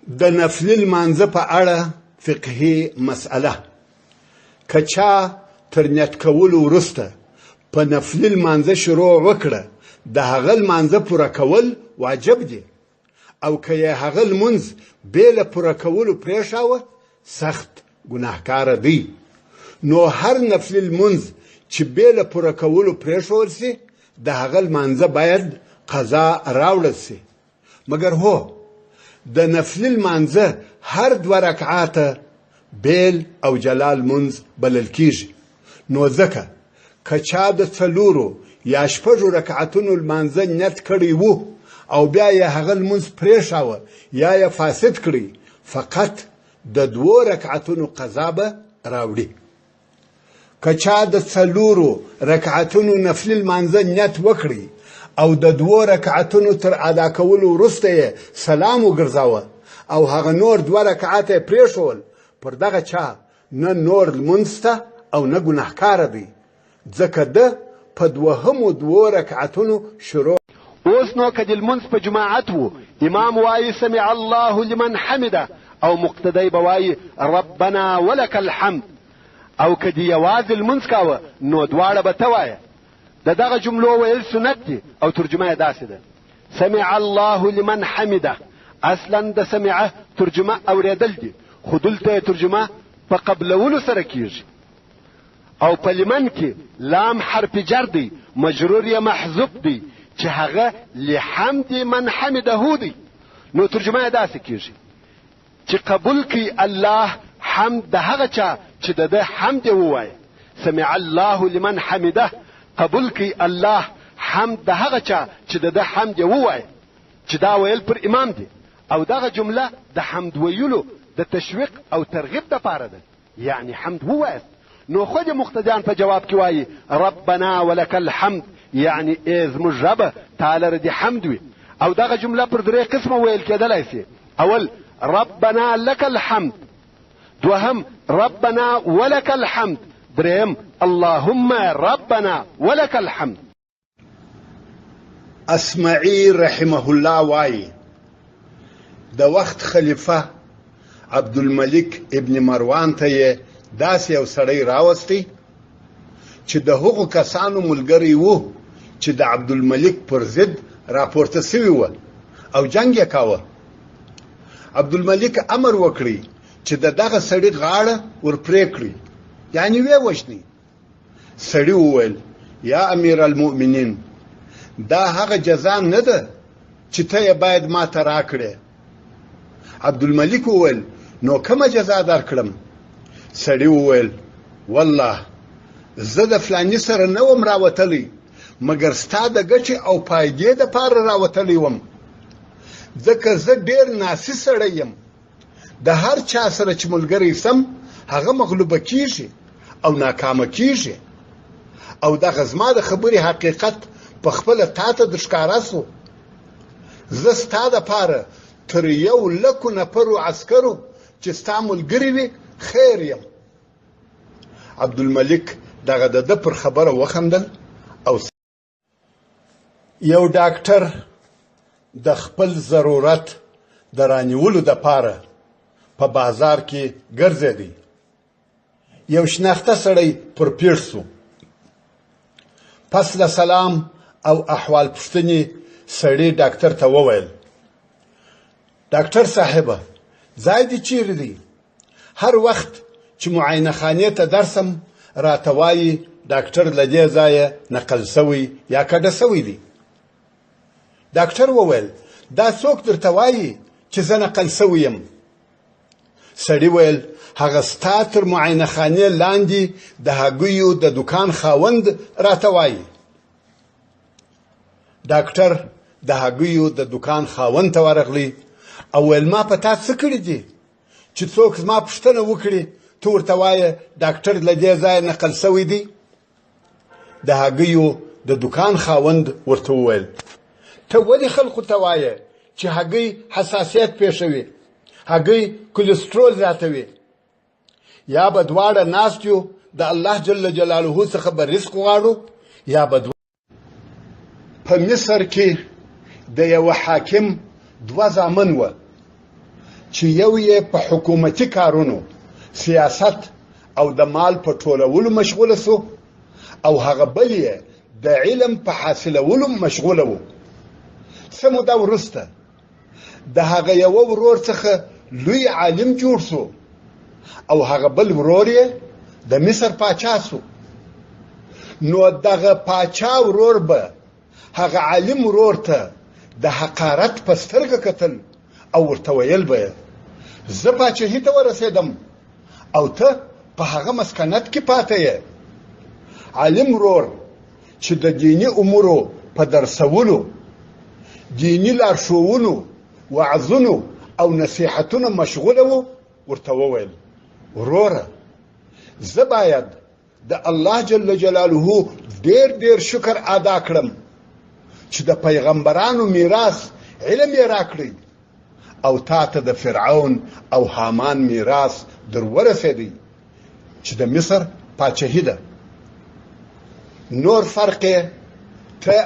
د نفلي لمانځه په اړه فقهي مسأله که چا تر نیت کولو وروسته په نفلي لمانځه شروع وکړه د هغه لمانځه پوره کول واجب دي او که یې هغه لمونځ بې له پوره کولو پرېښاوه سخت ګناهکاره دی. نو هر نفلي لمونځ چې بې له پوره کولو پرېښول سي د هغه لمانځه باید قضا راوړل سي. مګر هو د نفلي لمانځه هر 2 رکعاته بیل او جلا لمونځ بلل کیږي. نو ځکه که چا د 4 یا 6 رکعتونو لمانځه نیت کړی وو او بیا یې هغه لمونځ پرېښاوه یا یې فاسد کړی فقط د 2 رکعتونو قضا به راوړي. که چا د 4 رکعتونو نفلي لمانځه نیت وکړي او د 2 رکعتونو تر ادا کولو وروسته یې سلام وګرځاوه او هغه نور 2 رکعات یې پرېښول پر دغه چا نه نور لمونځ شته او نه ګناهکاره دی ځکه ده په 2 رکعتونو شروع. اوس نو که د لمونځ په جماعت و امام وایي سمع الله لمن حمده او مقتدی به وایي ربنا ولک الحمد او که د یوازې لمونځ کاوه نو دواړه به ته وایه. د دغه جملو ویل سنت دي او ترجمه یې داسې ده سمع الله لمن حمده. اصلا د سمعه ترجمه اوریدل دي خو دلته ترجمه په قبلولو سره کیږي او په لمن کې لام حرف جر دی مجرور یا محذوف دی چې هغه لحمد من حمده دی. نو ترجمه یې داسې کیږي چې قبول کی الله حمد د هغه چا چې د حمد ووایه. سمع الله لمن حمده قبول کی الله حمد د هغه چا چې د حمد ووایه چې دا ویل پر امام دی او دغه جمله د حمد ویلو د تشویق او ترغیب دپاره ده یعنی حمد ووایه. نو خود مقتدیان په جواب کې وایي ربنا ولک الحمد یعنی ای زموږ ربه تعالی ردی حمد وي او دغه جمله پر 3 قسمه ویل کېدلی سي. اول ربنا لك الحمد، دوهم ربنا ولك الحمد، درهم اللهم ربنا ولك الحمد. اسمعي رحمه الله وايي د وخت خلیفہ عبدالملک ابن مروان ته داسې یو سړی راوستی چې د هغو کسانو ملګری وو چې د عبدالملک پر ضد راپورته سوي وو او جنگ یې کاوه. عبدالملک امر وکړي چې دغه سړی غاړه ورپرې کړي یعنی ویې وژني. سړی وویل یا امیر المؤمنین دا هغه جزا نه ده چې ته یې باید ما ته راکړې. عبدالملک وویل نو کومه جزا درکړم؟ سړی وویل والله زه د فلاني سره نه وم راوتلی مګر ستا د ګټې او فایدې دپاره راوتلی وم ځکه زه ډېر ناسي سړی یم. د هر چا سره چې ملګری سم هغه مغلوبه کیږي او ناکامه کیږي او دغه زما د خبرې حقیقت په خپله تا ته درښکاره سو. زه ستا دپاره تر 100,000 نفرو عسکرو چې ستا ملګري وي خیر یم. عبدالملک دغه د ده پر خبره وخندل او یو ډاکټر د خپل ضرورت د رانیولو دپاره په بازار کې ګرځېدی. یو شناخته سړی پر پیښ سو. پس له سلام او احوال پوښتنې سړي ډاکټر ته وویل ډاکټر صاحبه ځای دې چیرې دی؟ هر وخت چې معاینه خانې ته درسم راته وایي ډاکټر له دې ځایه نقل سوی یا کډه سوی دی. ډاکټر وویل دا څوک درته وایي چې زه نقل سوی یم؟ سړي ویل هغه ستا تر معاینه خانې لاندې د هګیو د دکان خاوند راته وایي. ډاکټر د هګیو د دکان خاوند ته ورغلی او ویل ما په تا څه کړي دي چې څوک زما پوښتنه وکړي ته ورته وایه ډاکټر له دې ځایه نقل سوی دی؟ د هګیو د دکان خاوند ورته وویل ته ولې خلکو ته وایه چې هګۍ حساسیت پېښوي، هګۍ کلسترول زیاتوي؟ یا به دواړه ناست یو د الله جل جلاله څخه به رزق غواړو یا به په مصر کې د یو حاکم 2 زامن وه چې یو یې په حکومتي کارونو سیاست او د مال په ټولولو مشغوله سو او هغه بل یې د علم په حاصلولو مشغوله وو. څه موده وروسته د هغه یو ورور څخه لوی عالم جوړ سو او هغه بل ورور یې د مصر پاچا سو. نو دغه پاچا ورور به هغه عالم ورور ته د حقارت په سترګه کتل او ورته ویل به زه پاچاهي ته ورسېدم او ته په هغه مسکنت کې پاتې یې. عالم ورور چې د دیني امورو په درسولو، دیني لارښوونو، وعظونو او نصیحتونو مشغوله و، ورته وویل وروره زه باید د الله جل جلاله ډېر شکر ادا کړم چې د پیغمبرانو میراث علم یې راکړی او تا ته د فرعون او حامان میراث در ورسېدی چې د مصر پاچاهي ده. نور فرق ته